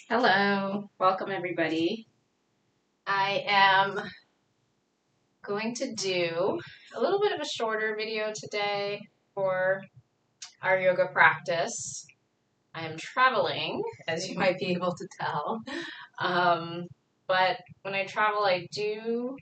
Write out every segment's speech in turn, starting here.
Hello, welcome everybody. I am going to do a little bit of a shorter video today for our yoga practice. I am traveling, as you might be able to tell. Um, but when I travel, I do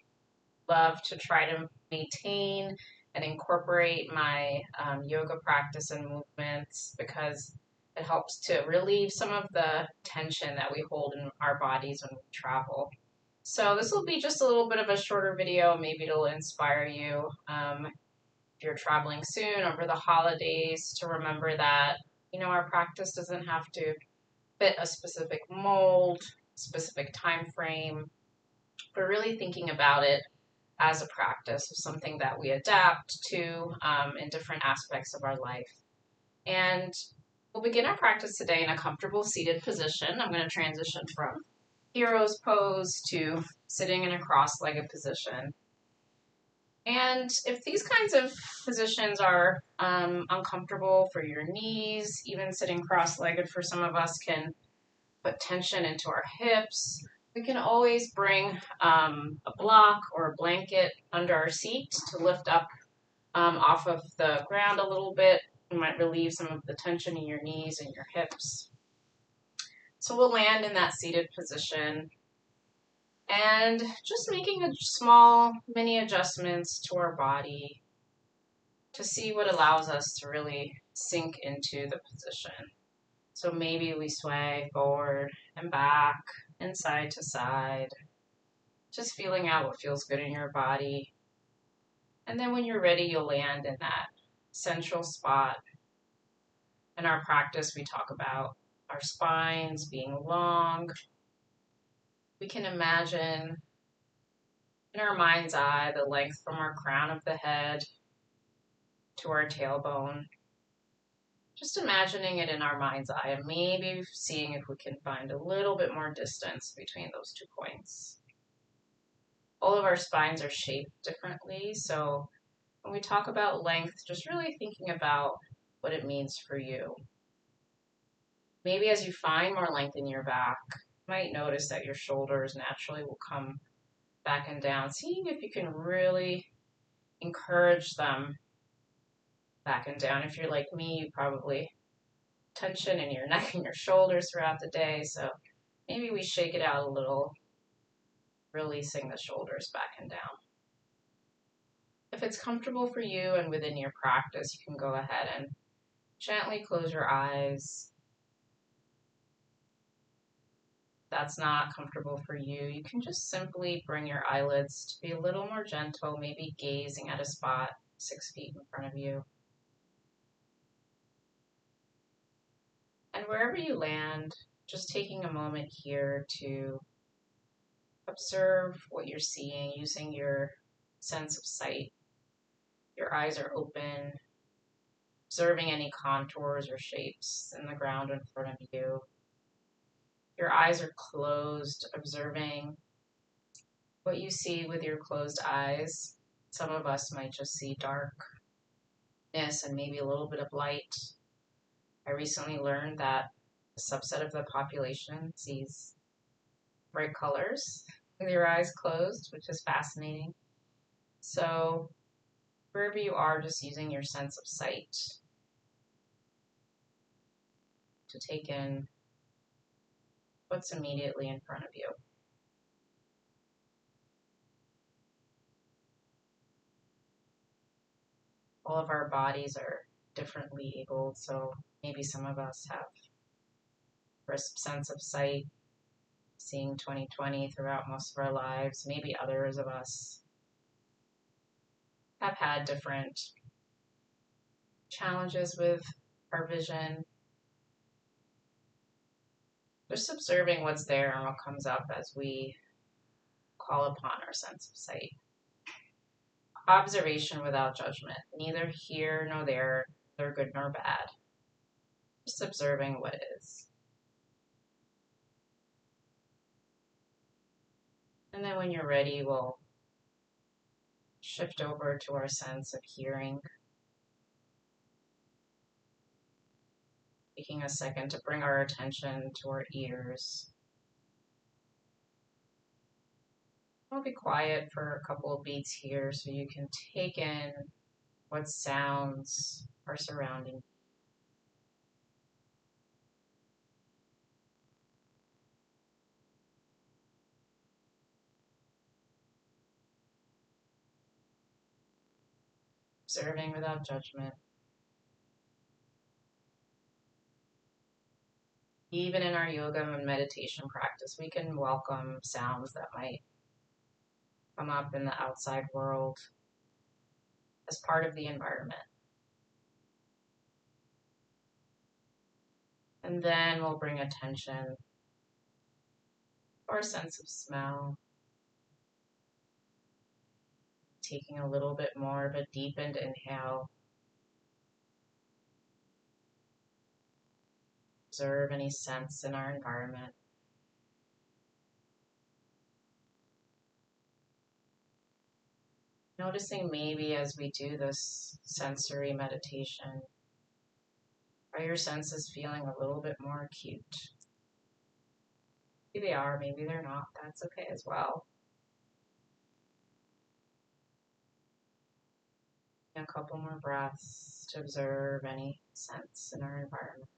love to try to maintain and incorporate my yoga practice and movements because it helps to relieve some of the tension that we hold in our bodies when we travel. So this will be just a little bit of a shorter video. Maybe it'll inspire you if you're traveling soon over the holidays to remember that, our practice doesn't have to fit a specific mold, specific time frame, but really thinking about it as a practice of something that we adapt to in different aspects of our life. And we'll begin our practice today in a comfortable seated position. I'm going to transition from hero's pose to sitting in a cross-legged position. And if these kinds of positions are uncomfortable for your knees, even sitting cross-legged for some of us can put tension into our hips. We can always bring a block or a blanket under our seat to lift up off of the ground a little bit. It might relieve some of the tension in your knees and your hips. So we'll land in that seated position and just making a small mini adjustments to our body to see what allows us to really sink into the position. So maybe we sway forward and back and side to side, just feeling out what feels good in your body. And then when you're ready, you'll land in that central spot. In our practice, we talk about our spines being long. We can imagine in our mind's eye the length from our crown of the head to our tailbone. Just imagining it in our mind's eye and maybe seeing if we can find a little bit more distance between those 2 points. All of our spines are shaped differently, so when we talk about length, just really thinking about what it means for you. Maybe as you find more length in your back, you might notice that your shoulders naturally will come back and down, seeing if you can really encourage them back and down. If you're like me, you probably tension in your neck and your shoulders throughout the day, so maybe we shake it out a little, releasing the shoulders back and down. If it's comfortable for you and within your practice, you can go ahead and gently close your eyes. If that's not comfortable for you, you can just simply bring your eyelids to be a little more gentle, maybe gazing at a spot 6 feet in front of you. And wherever you land, just taking a moment here to observe what you're seeing using your sense of sight. Your eyes are open, observing any contours or shapes in the ground in front of you. Your eyes are closed, observing what you see with your closed eyes. Some of us might just see darkness and maybe a little bit of light. I recently learned that a subset of the population sees bright colors with your eyes closed, which is fascinating. So wherever you are, just using your sense of sight to take in what's immediately in front of you. All of our bodies are differently abled, so maybe some of us have crisp sense of sight, seeing 20/20 throughout most of our lives. Maybe others of us have had different challenges with our vision. Just observing what's there and what comes up as we call upon our sense of sight. Observation without judgment, neither here nor there, neither good nor bad. Just observing what is. And then when you're ready, we'll shift over to our sense of hearing. Taking a second to bring our attention to our ears. I'll be quiet for a couple of beats here so you can take in what sounds are surrounding you. Observing without judgment. Even in our yoga and meditation practice, we can welcome sounds that might come up in the outside world as part of the environment. And then we'll bring attention to our sense of smell. Taking a little bit more of a deepened inhale. Observe any scents in our environment. Noticing maybe as we do this sensory meditation, are your senses feeling a little bit more acute? Maybe they are, maybe they're not. That's okay as well. A couple more breaths to observe any sense in our environment.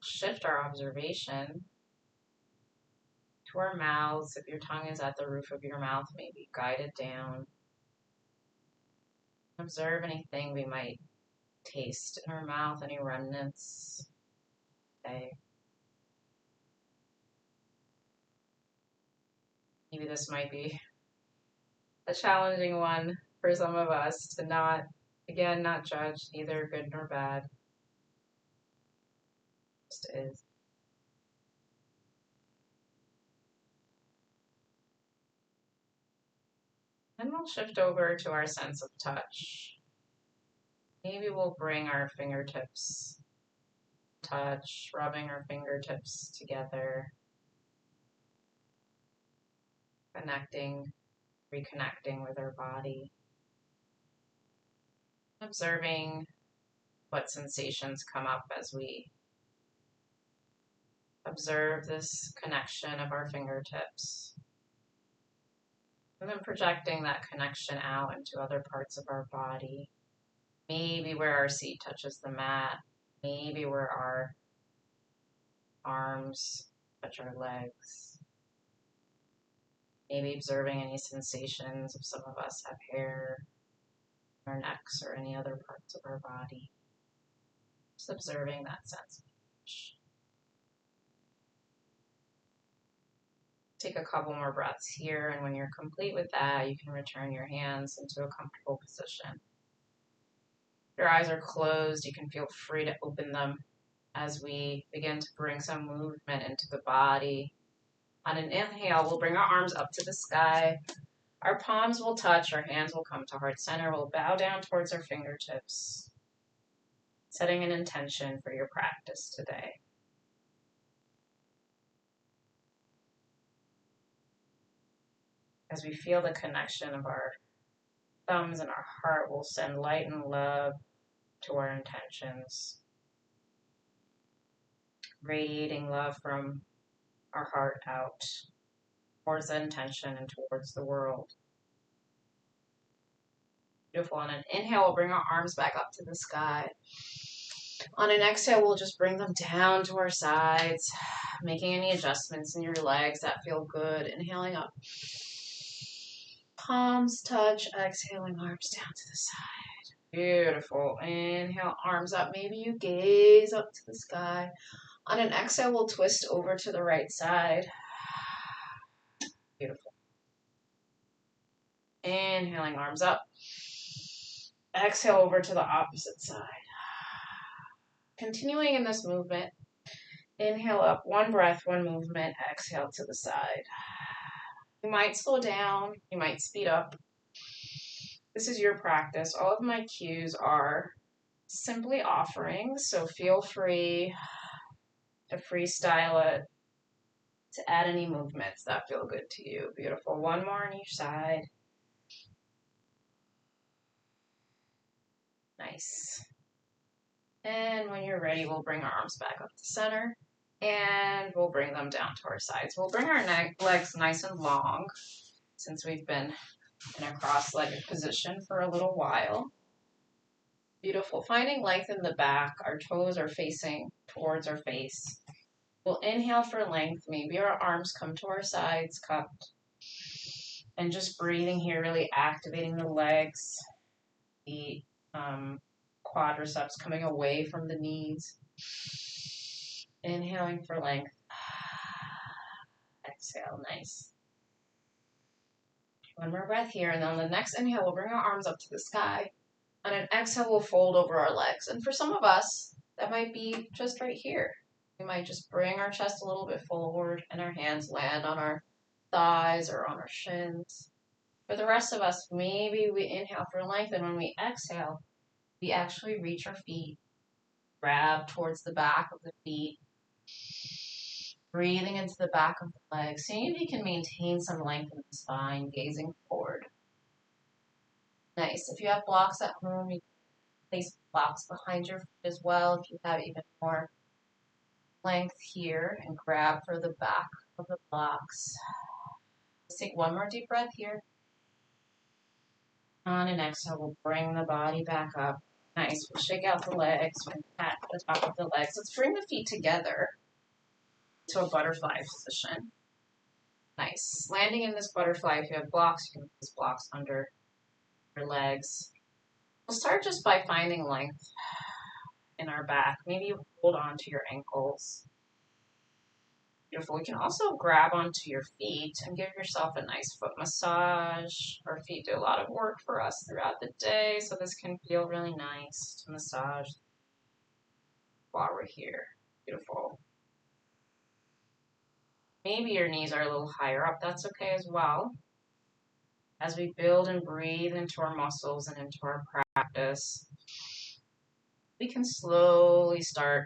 Shift our observation to our mouths. If your tongue is at the roof of your mouth, maybe guide it down. Observe anything we might taste in our mouth, any remnants. Okay. Maybe this might be a challenging one for some of us to not judge, neither good nor bad. Just is. Then we'll shift over to our sense of touch. Maybe we'll bring our fingertips, touch, rubbing our fingertips together, connecting, reconnecting with our body, observing what sensations come up as we observe this connection of our fingertips. And then projecting that connection out into other parts of our body. Maybe where our seat touches the mat. Maybe where our arms touch our legs. Maybe observing any sensations if some of us have hair in our necks or any other parts of our body. Just observing that sense of touch. Take a couple more breaths here, and when you're complete with that, you can return your hands into a comfortable position. Your eyes are closed. You can feel free to open them as we begin to bring some movement into the body. On an inhale, we'll bring our arms up to the sky. Our palms will touch. Our hands will come to heart center. We'll bow down towards our fingertips, setting an intention for your practice today. As we feel the connection of our thumbs and our heart, we'll send light and love to our intentions, radiating love from our heart out towards the intention and towards the world. Beautiful. On an inhale, we'll bring our arms back up to the sky. On an exhale, we'll just bring them down to our sides, making any adjustments in your legs that feel good. Inhaling up. Palms touch, exhaling, arms down to the side. Beautiful. Inhale, arms up. Maybe you gaze up to the sky. On an exhale, we'll twist over to the right side. Beautiful. Inhaling, arms up. Exhale over to the opposite side. Continuing in this movement, inhale up, one breath, one movement, exhale to the side. You might slow down, you might speed up. This is your practice. All of my cues are simply offerings, so feel free to freestyle it, to add any movements that feel good to you. Beautiful. One more on each side. Nice. And when you're ready, we'll bring our arms back up to center and we'll bring them down to our sides. We'll bring our legs nice and long since we've been in a cross-legged position for a little while. Beautiful. Finding length in the back. Our toes are facing towards our face. We'll inhale for length. Maybe our arms come to our sides, cupped. And just breathing here, really activating the legs, the quadriceps coming away from the knees. Inhaling for length. Exhale, nice. One more breath here, and then on the next inhale, we'll bring our arms up to the sky. On an exhale, we'll fold over our legs. And for some of us, that might be just right here. We might just bring our chest a little bit forward and our hands land on our thighs or on our shins. For the rest of us, maybe we inhale for length, and when we exhale, we actually reach our feet, grab towards the back of the feet, breathing into the back of the legs. Seeing if you can maintain some length in the spine, gazing forward. Nice. If you have blocks at home, you can place blocks behind your feet as well if you have even more length here, and grab for the back of the blocks. Let's take one more deep breath here. On an exhale, we'll bring the body back up. Nice. We'll shake out the legs and pat the top of the legs. Let's bring the feet together to a butterfly position. Nice. Landing in this butterfly, if you have blocks, you can place blocks under your legs. We'll start just by finding length in our back. Maybe you hold on to your ankles. Beautiful. You can also grab onto your feet and give yourself a nice foot massage. Our feet do a lot of work for us throughout the day, so this can feel really nice to massage while we're here. Beautiful. Maybe your knees are a little higher up. That's okay as well. As we build and breathe into our muscles and into our practice, we can slowly start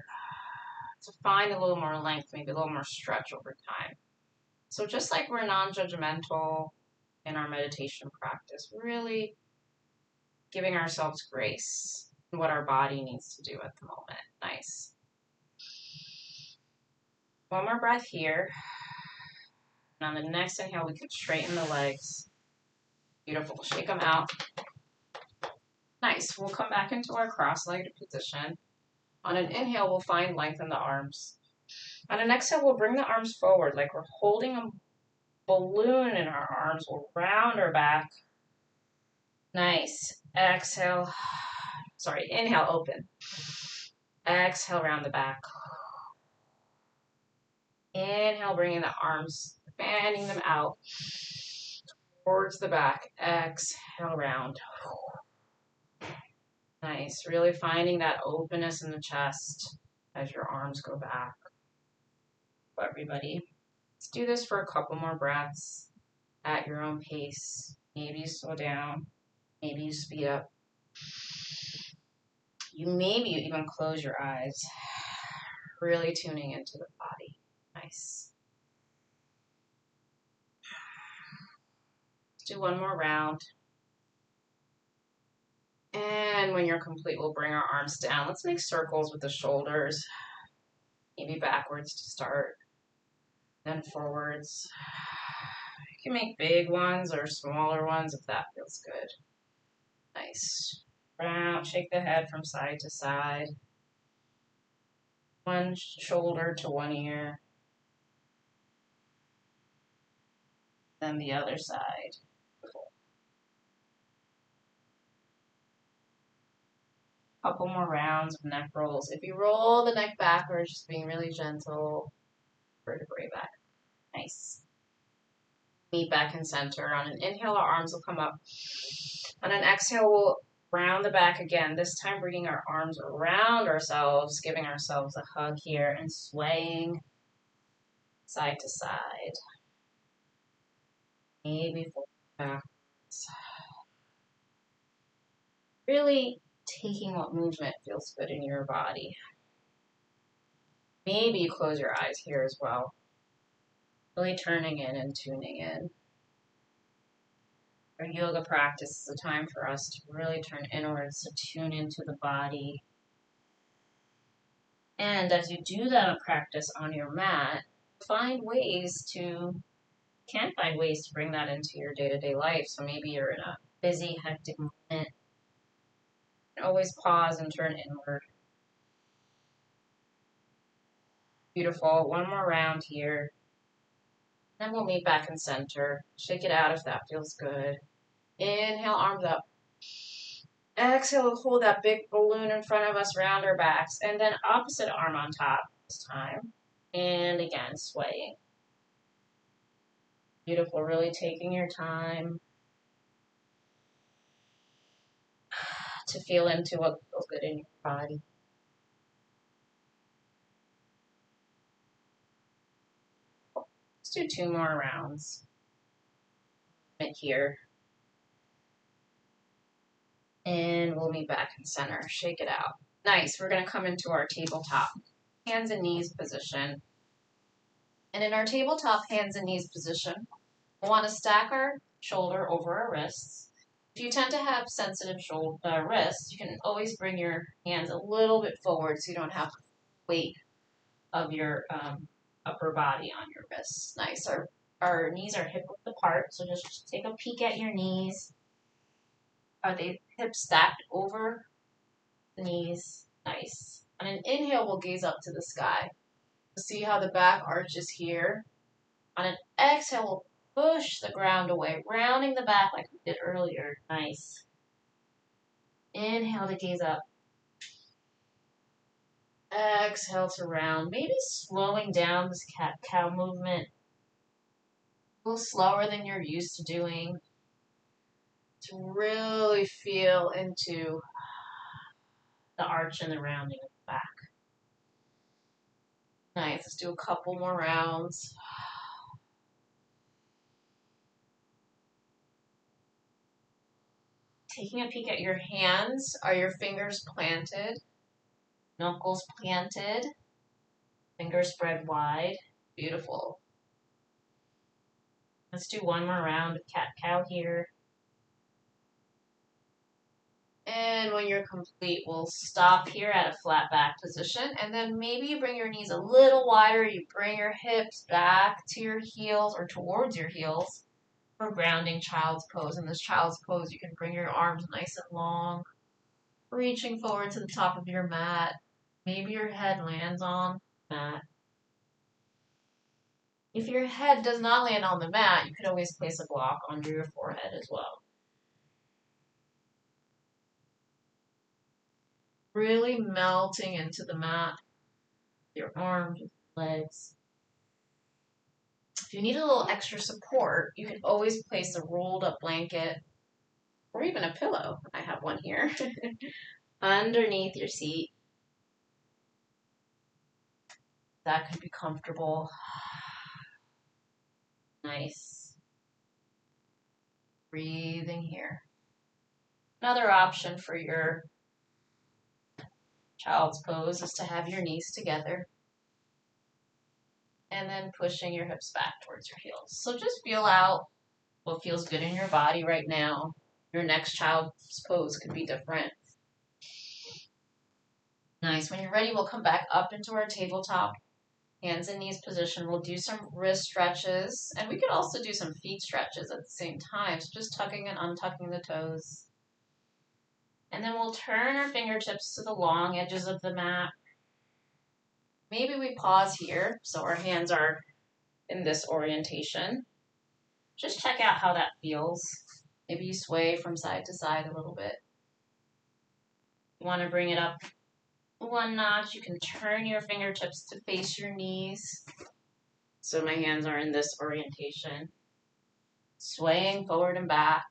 to find a little more length, maybe a little more stretch over time. So just like we're non-judgmental in our meditation practice, really giving ourselves grace in what our body needs to do at the moment. Nice. One more breath here. And on the next inhale, we could straighten the legs. Beautiful. Shake them out. Nice. We'll come back into our cross-legged position. On an inhale, we'll find length in the arms. On an exhale, we'll bring the arms forward like we're holding a balloon in our arms. We'll round our back. Nice. Exhale. Sorry, inhale, open. Exhale, round the back. Inhale, bringing the arms, fanning them out towards the back. Exhale, round. Nice. Really finding that openness in the chest as your arms go back. Everybody, let's do this for a couple more breaths at your own pace. Maybe you slow down. Maybe you speed up. Maybe you even close your eyes. Really tuning into the body. Nice. Let's do one more round. And when you're complete, we'll bring our arms down. Let's make circles with the shoulders. Maybe backwards to start. Then forwards. You can make big ones or smaller ones if that feels good. Nice. Round, shake the head from side to side. One shoulder to one ear. Then the other side. Couple more rounds of neck rolls. If you roll the neck backwards, just being really gentle, vertebrae back. Nice. Meet back in center. On an inhale, our arms will come up. On an exhale, we'll round the back again. This time, bringing our arms around ourselves, giving ourselves a hug here, and swaying side to side. Maybe forward back. Really taking what movement feels good in your body. Maybe you close your eyes here as well. Really turning in and tuning in. our yoga practice is a time for us to really turn inwards, to tune into the body. And as you do that practice on your mat, find ways to bring that into your day-to-day life. So maybe you're in a busy, hectic moment. Always pause and turn inward. Beautiful. One more round here. Then we'll meet back in center. Shake it out if that feels good. Inhale, arms up. Exhale, hold that big balloon in front of us, round our backs. And then opposite arm on top this time. And again, swaying. Beautiful. Really taking your time to feel into what feels good in your body. Let's do 2 more rounds. Here. And we'll meet back in center. Shake it out. Nice. We're going to come into our tabletop hands and knees position. And in our tabletop hands and knees position, we'll want to stack our shoulder over our wrists. If you tend to have sensitive wrists, you can always bring your hands a little bit forward so you don't have weight of your upper body on your wrists. Nice. Our knees are hip width apart, so just take a peek at your knees. Are they hips stacked over the knees? Nice. On an inhale, we'll gaze up to the sky. See how the back arches here. On an exhale, we'll push the ground away, rounding the back like we did earlier. Nice. Inhale to gaze up. Exhale to round. Maybe slowing down this cat-cow movement. A little slower than you're used to doing. To really feel into the arch and the rounding of the back. Nice. Let's do a couple more rounds. Taking a peek at your hands. Are your fingers planted? Knuckles planted? Fingers spread wide? Beautiful. Let's do one more round of cat-cow here. And when you're complete, we'll stop here at a flat back position. And then maybe you bring your knees a little wider. You bring your hips back to your heels or towards your heels for grounding child's pose. In this child's pose, you can bring your arms nice and long, reaching forward to the top of your mat. Maybe your head lands on the mat. If your head does not land on the mat, you could always place a block under your forehead as well. Really melting into the mat, your arms, legs. If you need a little extra support, you can always place a rolled up blanket or even a pillow. I have one here underneath your seat. That could be comfortable. Nice. Breathing here. Another option for your child's pose is to have your knees together and then pushing your hips back towards your heels. So just feel out what feels good in your body right now. Your next child's pose could be different. Nice. When you're ready, we'll come back up into our tabletop hands and knees position. We'll do some wrist stretches, and we could also do some feet stretches at the same time. So just tucking and untucking the toes. And then we'll turn our fingertips to the long edges of the mat. Maybe we pause here, so our hands are in this orientation. Just check out how that feels. Maybe you sway from side to side a little bit. You want to bring it up one notch. You can turn your fingertips to face your knees. So my hands are in this orientation. Swaying forward and back.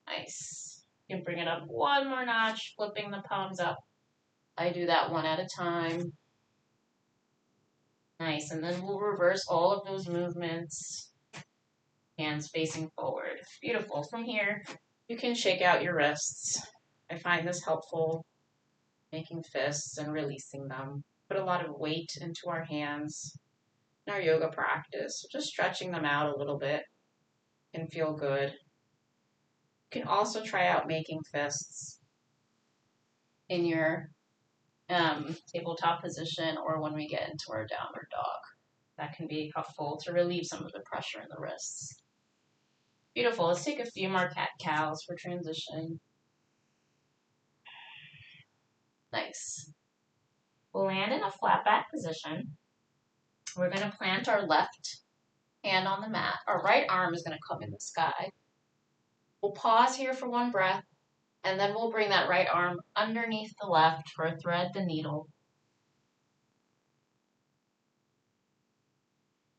Nice. You can bring it up one more notch, flipping the palms up. I do that one at a time. Nice. And then we'll reverse all of those movements. Hands facing forward. Beautiful. From here, you can shake out your wrists. I find this helpful, making fists and releasing them. Put a lot of weight into our hands. in our yoga practice. Just stretching them out a little bit can feel good. You can also try out making fists in your tabletop position or when we get into our downward dog. That can be helpful to relieve some of the pressure in the wrists. Beautiful. Let's take a few more cat-cows for transition. Nice. We'll land in a flat back position. We're going to plant our left hand on the mat. Our right arm is going to come in the sky. We'll pause here for one breath, and then we'll bring that right arm underneath the left for thread the needle.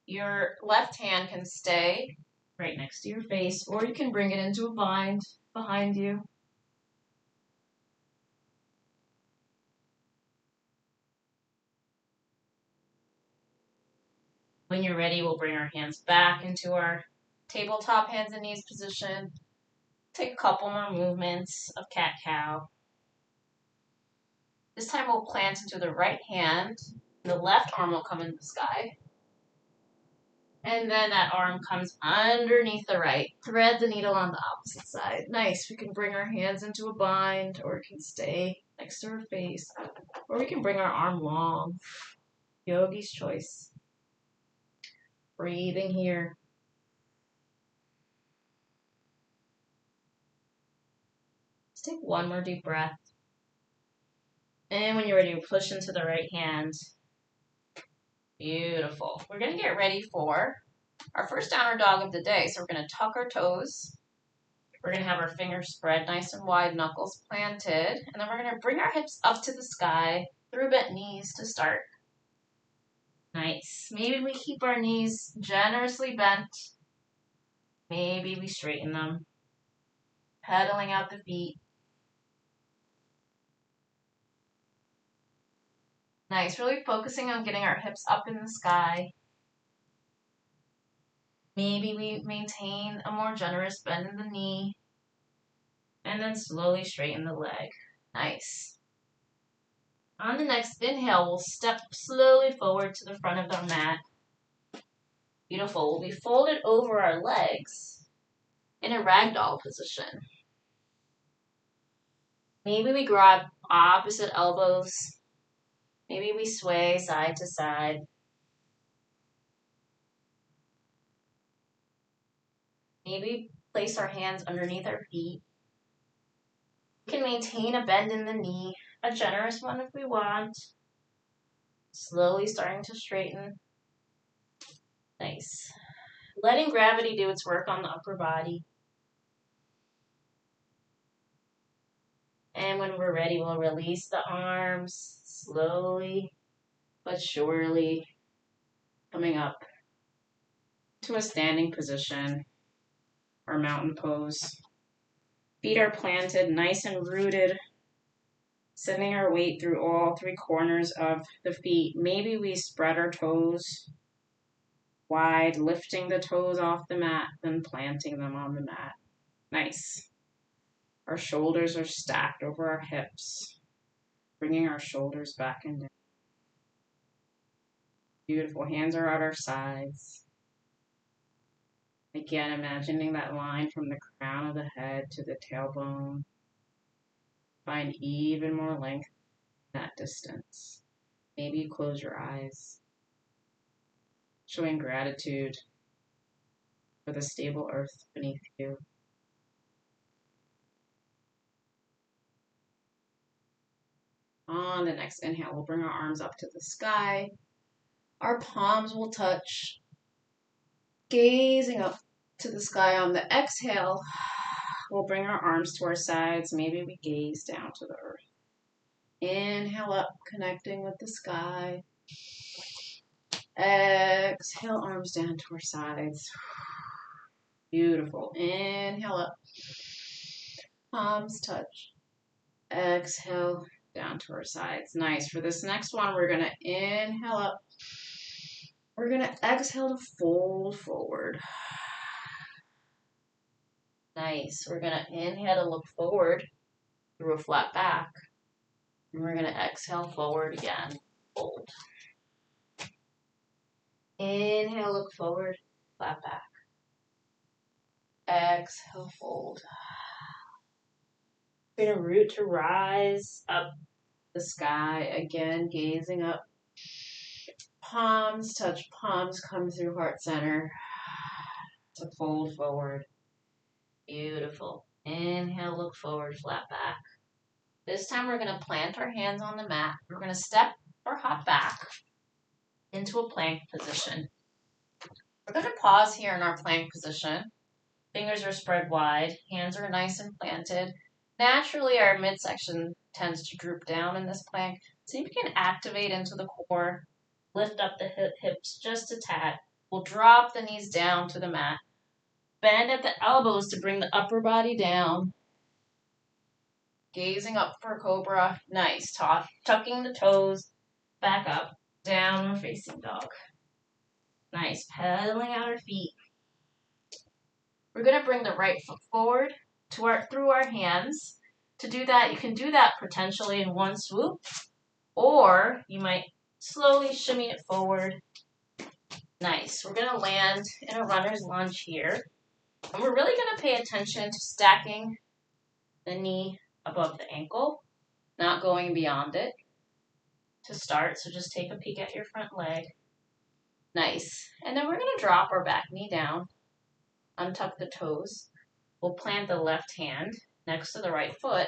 Your left hand can stay right next to your face, or you can bring it into a bind behind you. When you're ready, we'll bring our hands back into our tabletop hands and knees position. Take a couple more movements of cat-cow. This time we'll plant into the right hand. The left arm will come in the sky. And then that arm comes underneath the right. Thread the needle on the opposite side. Nice. We can bring our hands into a bind, or we can stay next to our face. Or we can bring our arm long. Yogi's choice. Breathing here. Let's take one more deep breath. And when you're ready, push into the right hand. Beautiful. We're going to get ready for our first downward dog of the day. So we're going to tuck our toes. We're going to have our fingers spread nice and wide, knuckles planted. And then we're going to bring our hips up to the sky through bent knees to start. Nice. Maybe we keep our knees generously bent. Maybe we straighten them. Pedaling out the feet. Nice. Really focusing on getting our hips up in the sky. Maybe we maintain a more generous bend in the knee. And then slowly straighten the leg. Nice. On the next inhale, we'll step slowly forward to the front of our mat. Beautiful. We'll be folded over our legs in a ragdoll position. Maybe we grab opposite elbows. Maybe we sway side to side. Maybe place our hands underneath our feet. We can maintain a bend in the knee, a generous one if we want. Slowly starting to straighten. Nice. Letting gravity do its work on the upper body. And when we're ready, we'll release the arms slowly but surely, coming up to a standing position, our mountain pose. Feet are planted nice and rooted, sending our weight through all three corners of the feet. Maybe we spread our toes wide, lifting the toes off the mat, then planting them on the mat. Nice. Our shoulders are stacked over our hips, bringing our shoulders back and down. Beautiful. Hands are at our sides. Again, imagining that line from the crown of the head to the tailbone. Find even more length in that distance. Maybe you close your eyes, showing gratitude for the stable earth beneath you. On the next inhale, we'll bring our arms up to the sky. Our palms will touch, gazing up to the sky. On the exhale, we'll bring our arms to our sides. Maybe we gaze down to the earth. Inhale up, connecting with the sky. Exhale, arms down to our sides. Beautiful. Inhale up. Palms touch. Exhale, down to our sides. Nice. For this next one, we're going to inhale up. We're going to exhale to fold forward. Nice. We're going to inhale to look forward through a flat back. And we're going to exhale forward again. Fold. Inhale, look forward, flat back. Exhale, fold. We're gonna root to rise up the sky again, gazing up. Palms touch palms, come through heart center to fold forward. Beautiful. Inhale, look forward, flat back. This time we're going to plant our hands on the mat. We're going to step or hop back into a plank position. We're going to pause here in our plank position. Fingers are spread wide. Hands are nice and planted. Naturally, our midsection tends to droop down in this plank. See if you can activate into the core. Lift up the hips just a tad. We'll drop the knees down to the mat. Bend at the elbows to bring the upper body down. Gazing up for cobra. Nice. Tucking the toes. Back up. Downward facing dog. Nice. Pedaling out our feet. We're going to bring the right foot forward through our hands. To do that, you can do that potentially in one swoop, or you might slowly shimmy it forward. Nice. We're going to land in a runner's lunge here. And we're really going to pay attention to stacking the knee above the ankle, not going beyond it to start. So just take a peek at your front leg. Nice. And then we're going to drop our back knee down, untuck the toes. We'll plant the left hand next to the right foot,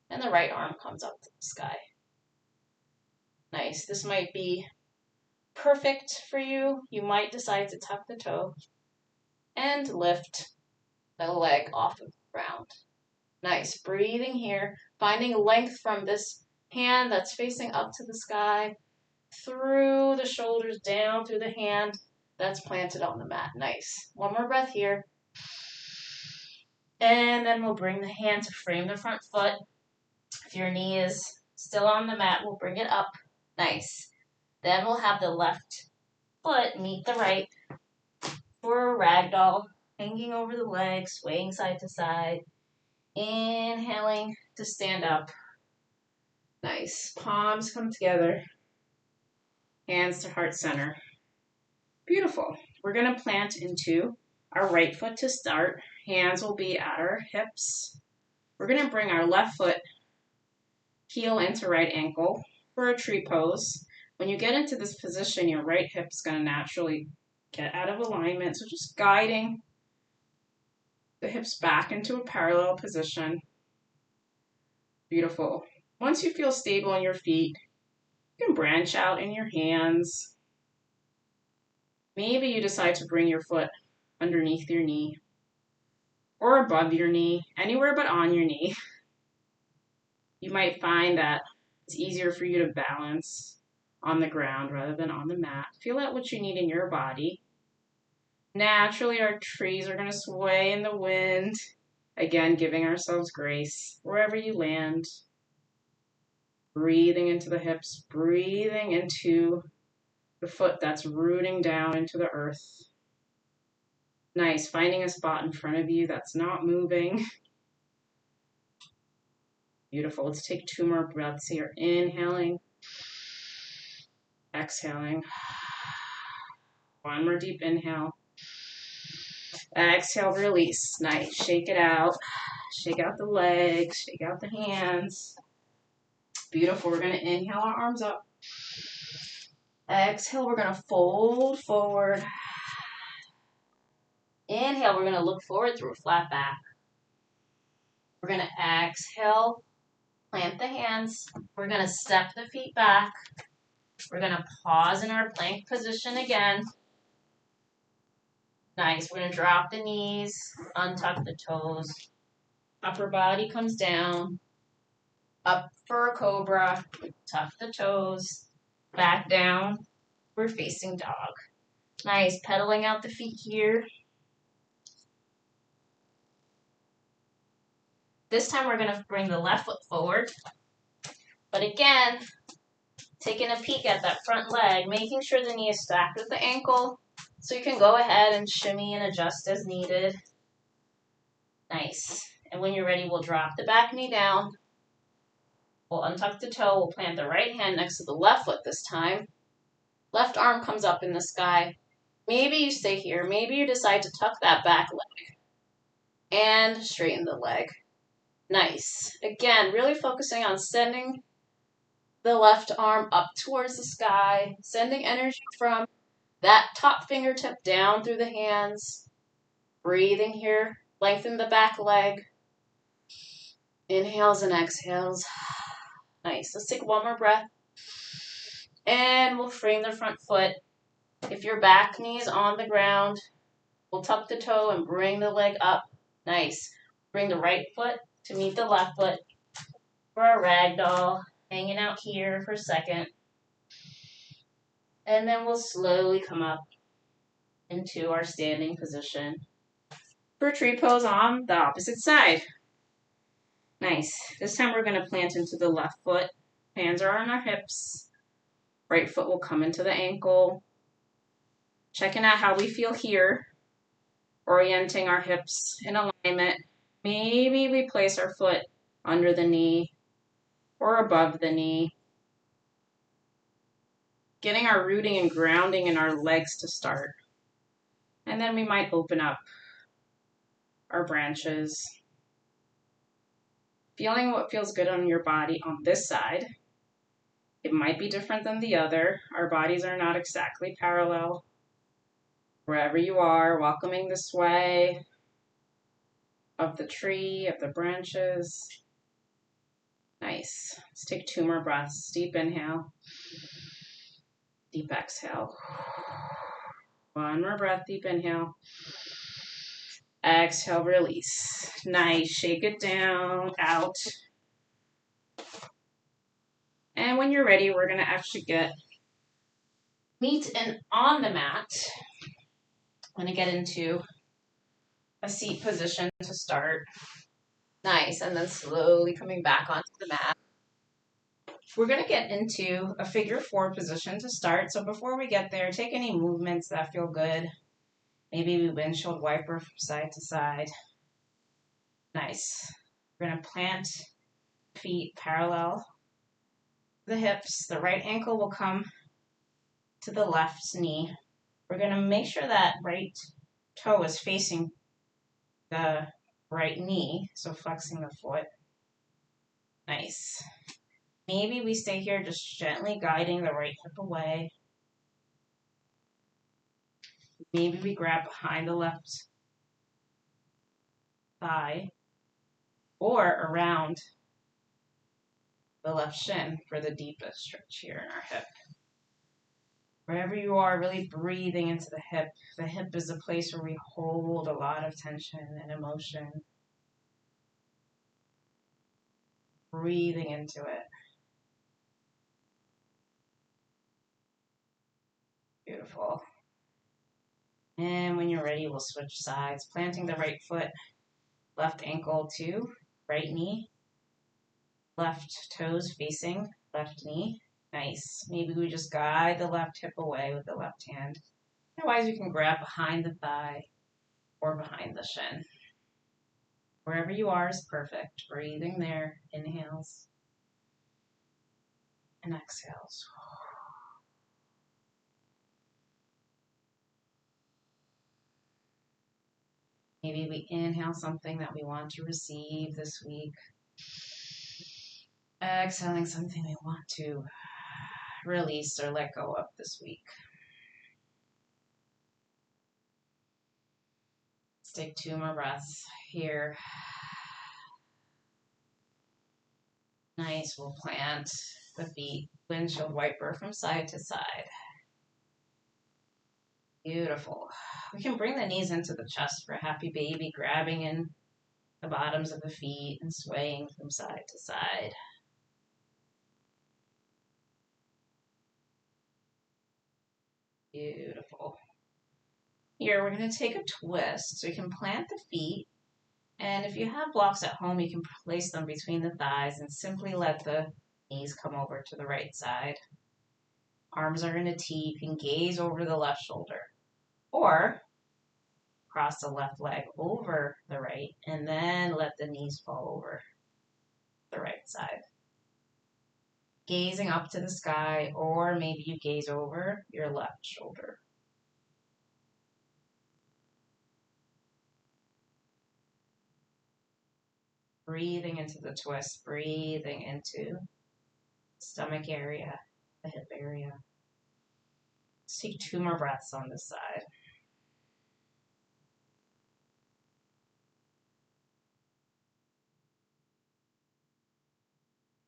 and the right arm comes up to the sky. Nice. This might be perfect for you. You might decide to tuck the toe and lift the leg off of the ground. Nice. Breathing here, finding length from this hand that's facing up to the sky, through the shoulders, down through the hand that's planted on the mat. Nice. One more breath here. And then we'll bring the hand to frame the front foot. If your knee is still on the mat, we'll bring it up. Nice. Then we'll have the left foot meet the right for a ragdoll, hanging over the leg, swaying side to side. Inhaling to stand up. Nice. Palms come together. Hands to heart center. Beautiful. We're going to plant into our right foot to start. Hands will be at our hips. We're going to bring our left foot heel into right ankle for a tree pose. When you get into this position, your right hip's going to naturally get out of alignment. So just guiding the hips back into a parallel position. Beautiful. Once you feel stable in your feet, you can branch out in your hands. Maybe you decide to bring your foot underneath your knee or above your knee, anywhere but on your knee. You might find that it's easier for you to balance on the ground rather than on the mat. Feel out what you need in your body. Naturally, our trees are going to sway in the wind. Again, giving ourselves grace wherever you land. Breathing into the hips, breathing into the foot that's rooting down into the earth. Nice. Finding a spot in front of you that's not moving. Beautiful. Let's take 2 more breaths here. Inhaling. Exhaling. 1 more deep inhale. Exhale, release. Nice. Shake it out. Shake out the legs. Shake out the hands. Beautiful. We're going to inhale our arms up. Exhale, we're going to fold forward. Inhale, we're going to look forward through a flat back. We're going to exhale, plant the hands. We're going to step the feet back. We're going to pause in our plank position again. Nice. We're going to drop the knees, untuck the toes. Upper body comes down. Up for a cobra. Tuck the toes. Back down. We're facing dog. Nice. Pedaling out the feet here. This time we're going to bring the left foot forward. But again, taking a peek at that front leg, making sure the knee is stacked with the ankle. So you can go ahead and shimmy and adjust as needed. Nice. And when you're ready, we'll drop the back knee down. We'll untuck the toe. We'll plant the right hand next to the left foot this time. Left arm comes up in the sky. Maybe you stay here. Maybe you decide to tuck that back leg and straighten the leg. Nice. Again, really focusing on sending the left arm up towards the sky, sending energy from that top fingertip down through the hands. Breathing here. Lengthen the back leg. Inhales and exhales. Nice. Let's take one more breath. And we'll frame the front foot. If your back knee is on the ground, we'll tuck the toe and bring the leg up. Nice. Bring the right foot to meet the left foot for our ragdoll. Hanging out here for a second. And then we'll slowly come up into our standing position for tree pose on the opposite side. Nice. This time we're going to plant into the left foot. Hands are on our hips. Right foot will come into the ankle. Checking out how we feel here. Orienting our hips in alignment. Maybe we place our foot under the knee or above the knee. Getting our rooting and grounding in our legs to start. And then we might open up our branches. Feeling what feels good on your body on this side. It might be different than the other. Our bodies are not exactly parallel. Wherever you are, welcoming the sway of the tree, of the branches. Nice. Let's take 2 more breaths. Deep inhale. Deep exhale. 1 more breath. Deep inhale. Exhale, release. Nice. Shake it down, out. And when you're ready, we're going to actually get meet and on the mat. I'm going to get into a seat position to start. Nice. And then slowly coming back onto the mat. We're going to get into a figure 4 position to start. So before we get there, take any movements that feel good. Maybe we windshield wiper from side to side. Nice. We're going to plant feet parallel to the hips. The right ankle will come to the left knee. We're going to make sure that right toe is facing the right knee, so flexing the foot. Nice. Maybe we stay here just gently guiding the right hip away. Maybe we grab behind the left thigh or around the left shin for the deepest stretch here in our hip. Wherever you are, really breathing into the hip. The hip is a place where we hold a lot of tension and emotion. Breathing into it. Beautiful. And when you're ready, we'll switch sides. Planting the right foot, left ankle to right knee. Left toes facing left knee. Nice. Maybe we just guide the left hip away with the left hand. Otherwise, you can grab behind the thigh or behind the shin. Wherever you are is perfect. Breathing there. Inhales and exhales. Maybe we inhale something that we want to receive this week. Exhaling something we want to release or let go of this week. Let's take 2 more breaths here. Nice. We'll plant the feet, windshield wiper from side to side. Beautiful. We can bring the knees into the chest for a happy baby, grabbing in the bottoms of the feet and swaying from side to side. Beautiful. Here, we're going to take a twist. So you can plant the feet. And if you have blocks at home, you can place them between the thighs and simply let the knees come over to the right side. Arms are in a T. You can gaze over the left shoulder. Or cross the left leg over the right and then let the knees fall over the right side. gazing up to the sky, or maybe you gaze over your left shoulder. Breathing into the twist, breathing into the stomach area, the hip area. Let's take 2 more breaths on this side.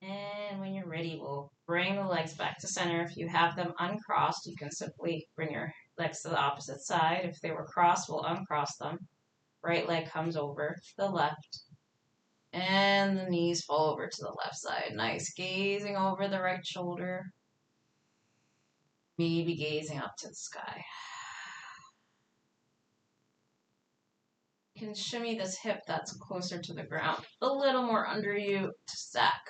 And when you're ready, we'll bring the legs back to center. If you have them uncrossed, you can simply bring your legs to the opposite side. If they were crossed, we'll uncross them. Right leg comes over the left. And the knees fall over to the left side. Nice. Gazing over the right shoulder. Maybe gazing up to the sky. You can shimmy this hip that's closer to the ground. A little more under you to stack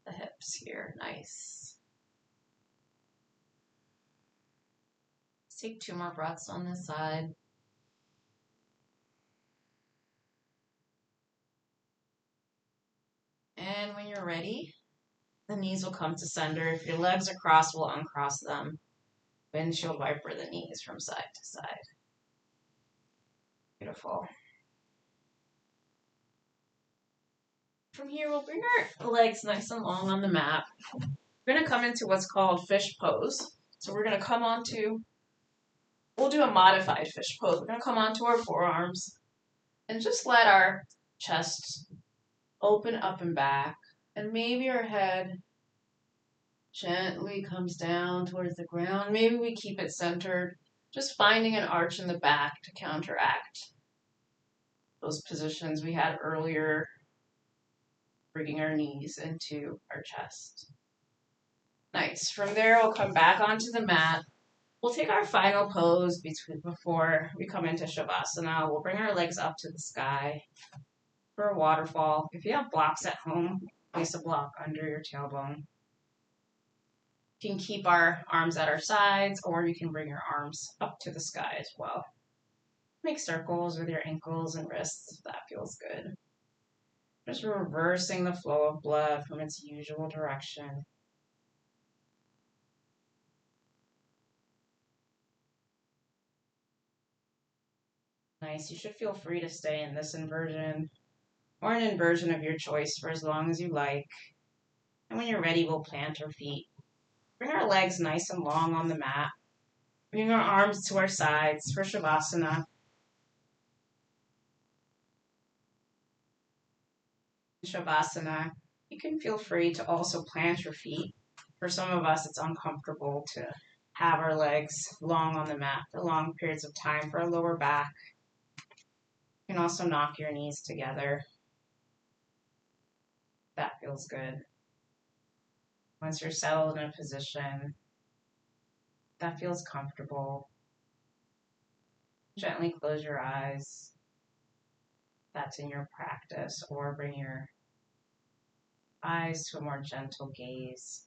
the hips here. Nice. Let's take 2 more breaths on this side. And when you're ready, the knees will come to center. If your legs are crossed, we'll uncross them. Windshield wiper the knees from side to side. Beautiful. From here, we'll bring our legs nice and long on the mat. We're going to come into what's called fish pose. So we're going to come onto, we'll do a modified fish pose. We're going to come onto our forearms and just let our chest open up and back. And maybe our head gently comes down towards the ground. Maybe we keep it centered, just finding an arch in the back to counteract those positions we had earlier, bringing our knees into our chest. Nice. From there, we'll come back onto the mat. We'll take our final pose before we come into Shavasana. We'll bring our legs up to the sky for a waterfall. If you have blocks at home, place a block under your tailbone. You can keep our arms at our sides, or you can bring your arms up to the sky as well. Make circles with your ankles and wrists if that feels good. Just reversing the flow of blood from its usual direction. Nice. You should feel free to stay in this inversion or an inversion of your choice for as long as you like. And when you're ready, we'll plant our feet. Bring our legs nice and long on the mat. Bring our arms to our sides for Shavasana. Shavasana, you can feel free to also plant your feet. For some of us, it's uncomfortable to have our legs long on the mat for long periods of time for our lower back. You can also knock your knees together. That feels good. Once you're settled in a position that feels comfortable, gently close your eyes. That's in your practice, or bring your eyes to a more gentle gaze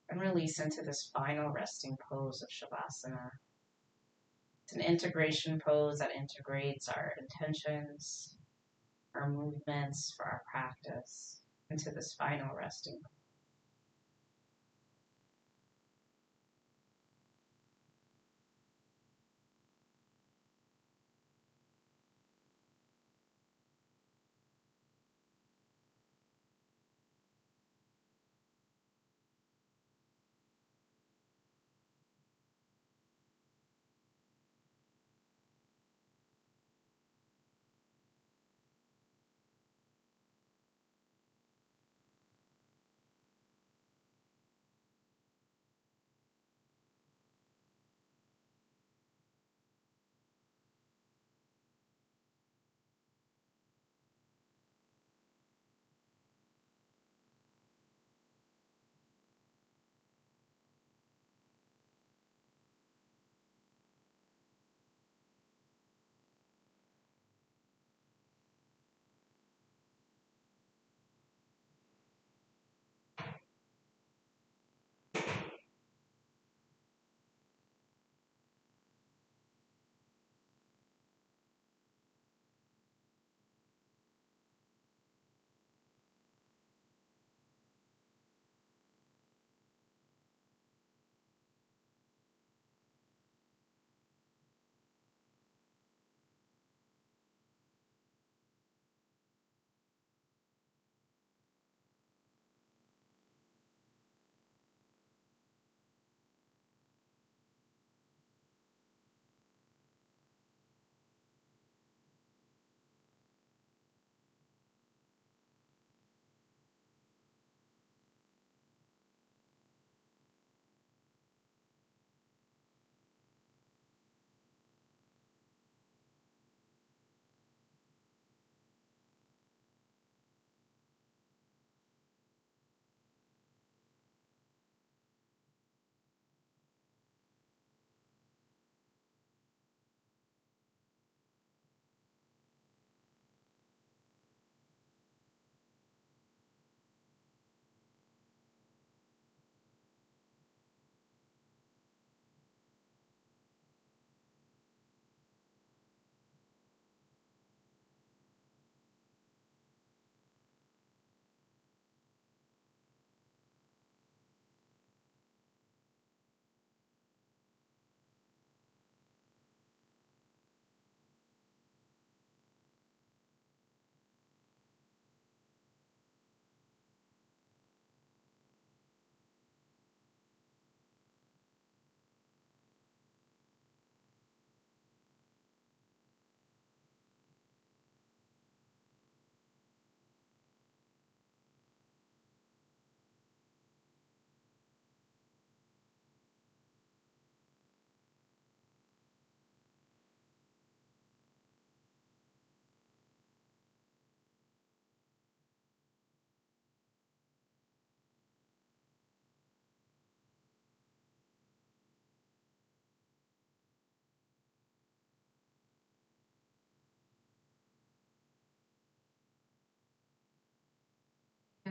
and release into this final resting pose of Shavasana. It's an integration pose that integrates our intentions, our movements for our practice into this final resting pose.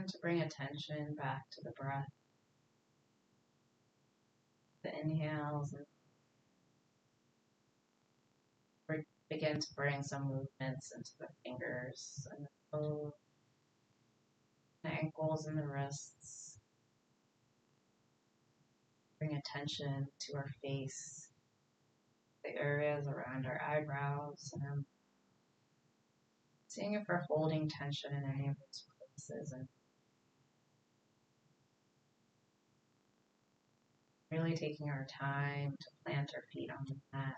And to bring attention back to the breath. The inhales, and begin to bring some movements into the fingers and the toes, the ankles and the wrists. Bring attention to our face, the areas around our eyebrows, and seeing if we're holding tension in any of those places, and really taking our time to plant our feet on the mat.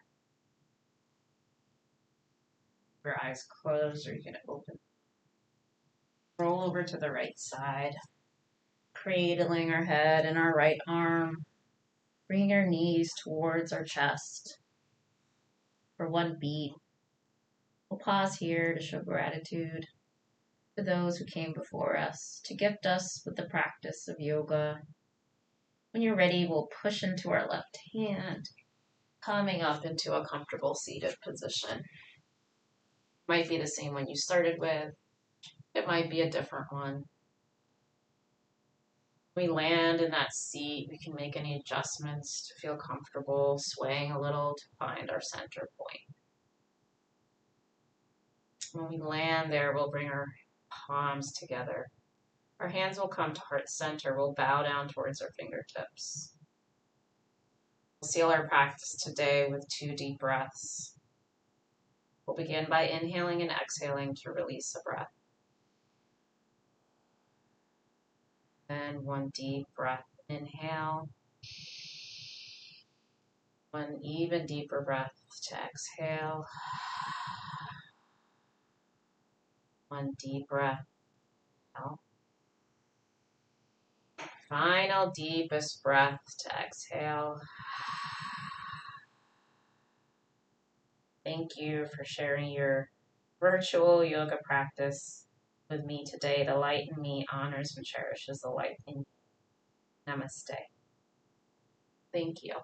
Your eyes closed, or you can open. Roll over to the right side, cradling our head and our right arm, bringing our knees towards our chest for one beat. We'll pause here to show gratitude to those who came before us to gift us with the practice of yoga. When you're ready, we'll push into our left hand, coming up into a comfortable seated position. Might be the same one you started with. It might be a different one. We land in that seat, we can make any adjustments to feel comfortable, swaying a little to find our center point. When we land there, we'll bring our palms together. Our hands will come to heart center. We'll bow down towards our fingertips. We'll seal our practice today with 2 deep breaths. We'll begin by inhaling and exhaling to release a breath. And 1 deep breath, inhale. 1 even deeper breath to exhale. 1 deep breath out. Final deepest breath to exhale. Thank you for sharing your virtual yoga practice with me today. The light in me honors and cherishes the light in you. Namaste. Thank you.